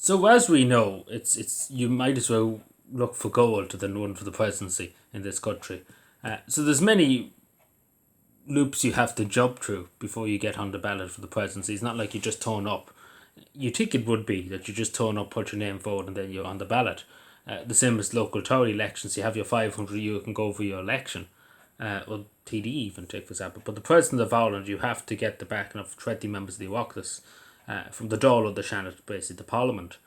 So as we know, it's you might as well look for gold than run for the presidency in this country. So there's many loops you have to jump through before you get on the ballot for the presidency. It's not like you just turn up. You think it would be that you just turn up, put your name forward, and then you're on the ballot. The same as local Tory elections. You have your 500, you can go for your election. Well, TD even, take for example. But the President of Ireland, you have to get the backing of 20 members of the Oireachtas from the Dáil of the Seanad, basically the Parliament.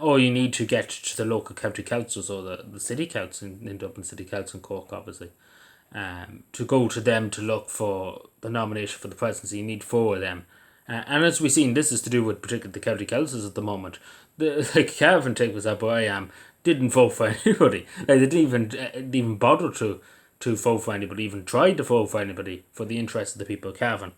Or you need to get to the local county councils or the city council in Dublin City Council in Cork, obviously. To go to them to look for the nomination for the presidency, you need four of them. And as we've seen, this is to do with particularly the county councils at the moment. Like Cavan, take for example, I am, didn't vote for anybody. Like they didn't even bother to vote for anybody, even tried to vote for anybody for the interest of the people of Cavan.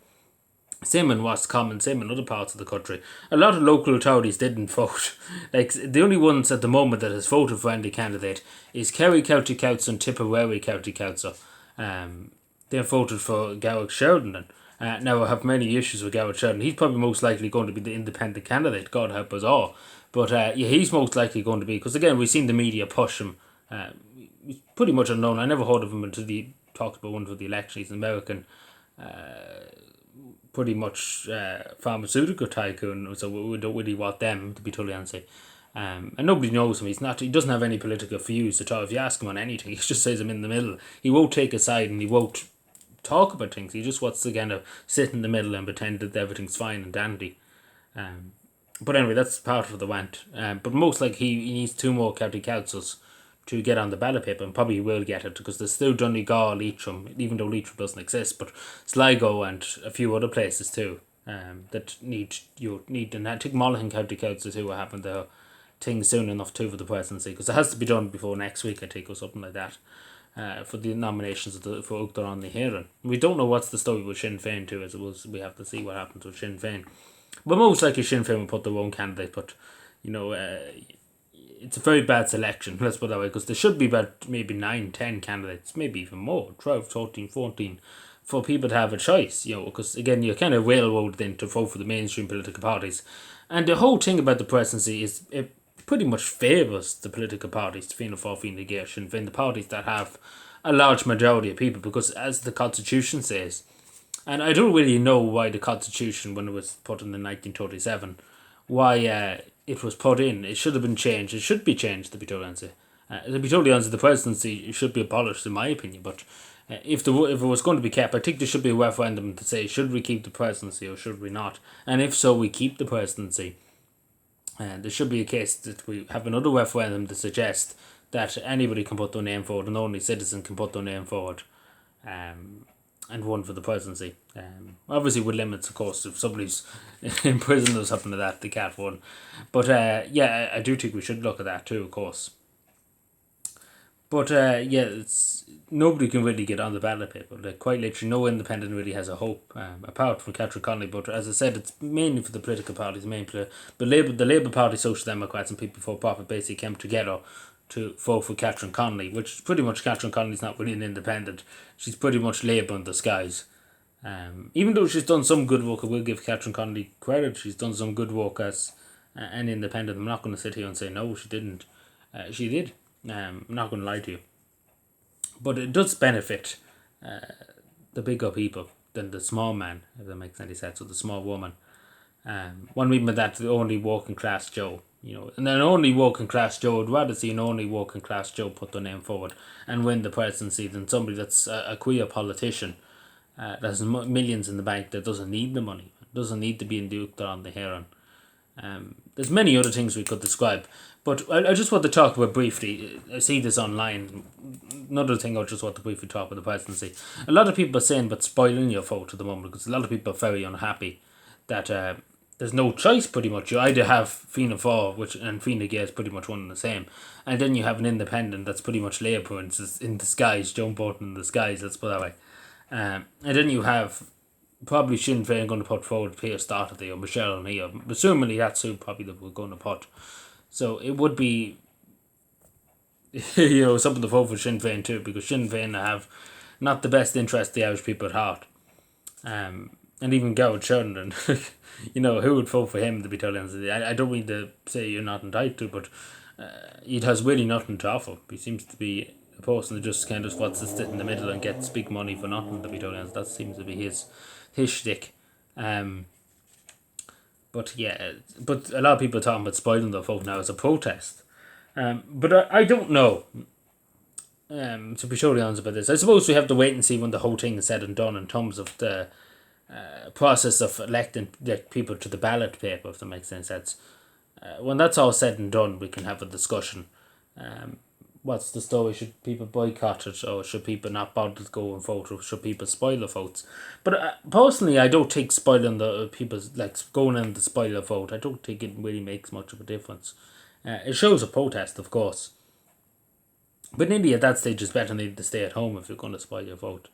Same in Roscommon, same in other parts of the country. A lot of local authorities didn't vote. Like the only ones at the moment that has voted for any candidate is Kerry County Council and Tipperary County Council. They voted for Garrick Sheridan. Now I have many issues with Garrett Sheridan. He's probably most likely going to be the independent candidate. God help us all. But yeah, he's most likely going to be, because again we've seen the media push him. He's pretty much unknown. I never heard of him until he talked about one for the election. He's an American, pretty much pharmaceutical tycoon. So we don't really want them, to be totally honest. And nobody knows him. He doesn't have any political views at all. If you ask him on anything, he just says I'm in the middle. He won't take a side and he won't talk about things. He just wants to kind of sit in the middle and pretend that everything's fine and dandy. But anyway, that's part of the rant. But most likely he needs two more county councils to get on the ballot paper, and probably will get it because there's still Donegal, Leitrim, even though Leitrim doesn't exist, but Sligo and a few other places too that need, and I think Monaghan County Council too will happen to things soon enough too for the presidency, because it has to be done before next week, I think, or something like that. For the nominations for Uachtar on the Hearing. We don't know what's the story with Sinn Féin too, as it was. We have to see what happens with Sinn Féin. But most likely Sinn Féin will put their own candidate, but you know, it's a very bad selection, let's put it that way, because there should be about maybe 9, 10 candidates, maybe even more, 12, 13, 14, for people to have a choice, you know, because again, you're kind of railroaded in to vote for the mainstream political parties. And the whole thing about the presidency is it pretty much favours the political parties, Fianna Fáil, Fine Gael, Sinn Féin, the parties that have a large majority of people, because as the Constitution says, and I don't really know why the Constitution, when it was put in 1937, why it was put in. It should have been changed. It should be changed, to be totally honest. To be totally honest, the presidency should be abolished, in my opinion. But if it was going to be kept, I think there should be a referendum to say, should we keep the presidency or should we not? And if so, we keep the presidency. There should be a case that we have another referendum to suggest that anybody can put their name forward and only citizens can put their name forward. And run for the presidency. Obviously with limits, of course. If somebody's in prison or something like that, they can't run. But yeah, I do think we should look at that too, of course. But yeah, nobody can really get on the ballot paper. Like, quite literally, no independent really has a hope, apart from Catherine Connolly. But as I said, it's mainly for the political parties. The Labour Party, Social Democrats, and People for Profit basically came together to vote for Catherine Connolly, which pretty much Catherine Connolly's not really an independent. She's pretty much Labour in disguise. Even though she's done some good work, I will give Catherine Connolly credit. She's done some good work as an independent. I'm not going to sit here and say no, she didn't. She did. I'm not going to lie to you. But it does benefit the bigger people than the small man, if that makes any sense, or the small woman. One reading that the only working class Joe, you know, and an only working class Joe, I'd rather see an only working class Joe put their name forward and win the presidency than somebody that's a queer politician that has millions in the bank that doesn't need the money, doesn't need to be in the Uachtar on the Hearing. There's many other things we could describe, but I just want to talk about briefly. I see this online. Another thing I just want to briefly talk about the presidency. A lot of people are saying about spoiling your vote at the moment, because a lot of people are very unhappy that there's no choice pretty much. You either have Fianna Fáil, and Fine Gael is pretty much one and the same, and then you have an independent that's pretty much Labour in disguise, Joe Burton in disguise, let's put it that way. And then you have probably Sinn Féin going to put forward Pearse Doherty or Michelle O'Neill. Assumingly that's who probably that we're going to put. So it would be you know, something to vote for Sinn Féin too, because Sinn Féin have not the best interest of the Irish people at heart. and even Goward Sheridan, who would vote for him, to be totally honest with you? I don't mean to say you're not entitled to, but it has really nothing to offer. He seems to be a person who just kind of wants to sit in the middle and gets big money for nothing, to be totally honest. That seems to be his shtick. But yeah, but a lot of people are talking about spoiling the vote now as a protest. But I don't know. To be totally honest about this, I suppose we have to wait and see when the whole thing is said and done in terms of the process of electing people to the ballot paper, if that makes any sense. When that's all said and done, we can have a discussion. What's the story? Should people boycott it, or should people not bother to go and vote, or should people spoil the votes? But personally, I don't think spoiling the people's, like, going in to spoil a vote, I don't think it really makes much of a difference. It shows a protest, of course. But nearly at that stage, it's better need to stay at home if you're going to spoil your vote.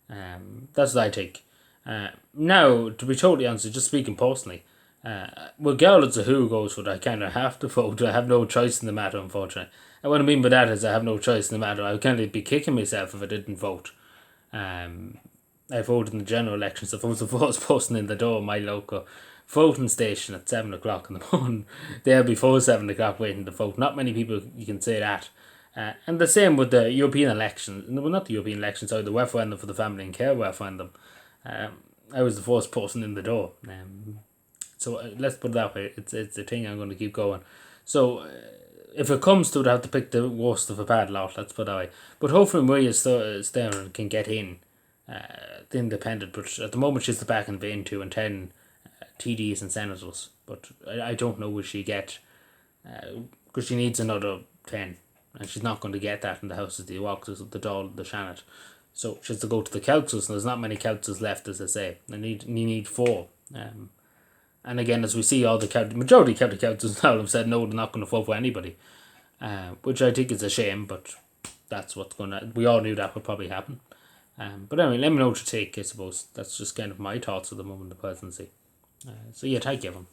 That's what I think. Now, to be totally honest, just speaking personally, regardless of who goes for it, I kind of have to vote. I have no choice in the matter, unfortunately. And what I mean by that is I have no choice in the matter. I would kind of be kicking myself if I didn't vote. I voted in the general elections. If I was the first person in the door of my local voting station at 7 o'clock in the morning, there before 7 o'clock waiting to vote. Not many people, you can say that. And the same with the European election. Well, not the European election, sorry, the referendum for the family and care referendum. I was the first person in the door. So let's put it that way. It's a thing I'm going to keep going. So if it comes to it, I have to pick the worst of a bad lot. Let's put it that way. But hopefully Maria Stern can get in, the independent. But at the moment she's the back in vein 2 and 10 TDs and senators. But I don't know will she get, because she needs another 10. And she's not going to get that in the House of the Oireachtas of the Dáil, the Shannon. So she has to go to the councils, and there's not many councils left, as I say. You need 4. And again, as we see, all the majority of county councils now have said no, they're not going to vote for anybody, which I think is a shame. But that's what's going to. We all knew that would probably happen. But anyway, let me know what you take. I suppose that's just kind of my thoughts at the moment, the presidency. So yeah, thank you, everyone.